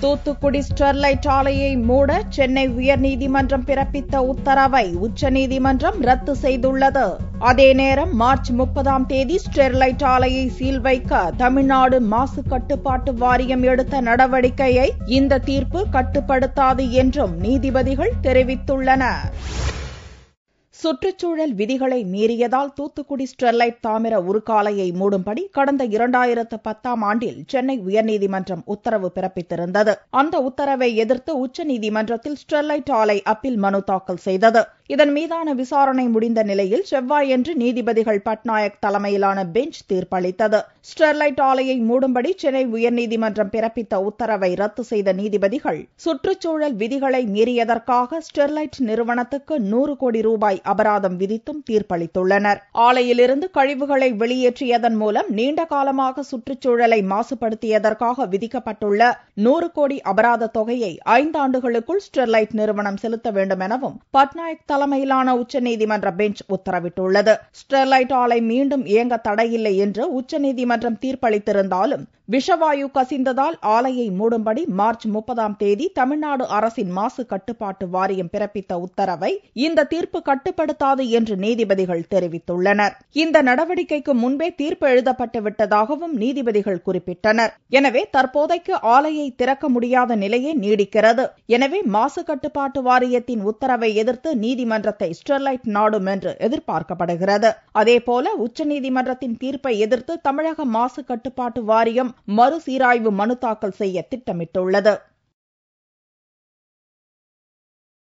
Thoothukudi Sterlite ஆலையை மூட சென்னை உயர்நீதிமன்றம் பிறப்பித்த உத்தரவை உச்சநீதிமன்றம் ரத்து செய்துள்ளது. அதே நேரம் மார்ச் 30ஆம் தேதி ஸ்டெர்லைட் ஆலையை சீல் வைக்க தமிழ்நாடு மாசு கட்டுப்பாட்டு வாரியம் எடுத்த நடவடிக்கையை இந்த தீர்ப்பு கட்டுப்படுத்தாது என்றும் நீதிபதிகள் தெரிவித்துள்ளனர். சுற்றுச்சூழல் விதிகளை மீறியதால் தூத்துக்குடி ஸ்டெர்லைட் தாமிர உருக்காலையை மூடும்படி கடந்த 2010ஆம் ஆண்டில் சென்னை உயர்நீதிமன்றம் உத்தரவு பிறப்பித்திருந்தது. அந்த உத்தரவை எதிர்த்து உச்சநீதிமன்றத்தில் ஸ்டெர்லைட் ஆலை அப்பீல் மனு தாக்கல் செய்தது. இதன் மீதான விசாரணை முடிந்த நிலையில் செவ்வாயன்று நீதிபதிகள் பட்நாயக் தலைமையிலான பெஞ்ச் தீர்ப்பளித்தது. ஸ்டெர்லைட் ஆலையை மூடும்படி சென்னை உயர்நீதிமன்றம் பிறப்பித்த உத்தரவை ரத்து செய்த நீதிபதிகள் சுற்றுச்சூழல் விதிகளை மீறியதற்காக ஸ்டெர்லைட் நிறுவனத்துக்கு 100 கோடி ரூபாய் அபராதம் விதித்தும் தீர்ப்பளித்துள்ளனர். ஆலையிலிருந்து கழிவுகளை வெளியேற்றியதன் மூலம் நீண்ட காலமாக சுற்றுச்சூழலை மாசுபடுத்தியதற்காக விதிக்கப்பட்டுள்ள 100 கோடி அபராத தொகையை 5 ஆண்டுகளுக்குள் ஸ்டெர்லைட் நிறுவனம் செலுத்த வேண்டும் எனவும் பட்நாயக் தலைமையிலான உச்சநீதிமன்ற பெஞ்ச் உத்தரவிட்டுள்ளது. ஸ்டெர்லைட் ஆலை மீண்டும் இயங்க தடையில்லை என்று உச்சநீதிமன்றம் தீர்ப்பளித்திருந்தாலும் விஷவாயு கசிந்ததால் ஆலையை மூடும்படி மார்ச் 30ஆம் தேதி தமிழ்நாடு அரசின் மாசு கட்டுப்பாட்டு வாரியம் பிறப்பித்த உத்தரவை இந்த தீர்ப்பு கட்டுப்படுத்தாது என்று நீதிபதிகள் தெரிவித்துள்ளனர். இந்த நடவடிக்கைக்கு முன்பே தீர்ப்பு எழுதப்பட்டு விட்டதாகவும் நீதிபதிகள் குறிப்பிட்டனர். எனவே தற்போதைக்கு ஆலையை திறக்க முடியாத நிலையே நீடிக்கிறது. எனவே மாசு கட்டுப்பாட்டு வாரியத்தின் உத்தரவை எதிர்த்து நீதிமன்றத்தை ஸ்டெர்லைட் நாடும் என்று எதிர்பார்க்கப்படுகிறது. அதேபோல உச்சநீதிமன்றத்தின் தீர்ப்பை எதிர்த்து தமிழக மாசு கட்டுப்பாட்டு வாரியம் மறுசீராய்வு மனு தாக்கல் செய்ய திட்டமிட்டுள்ளது.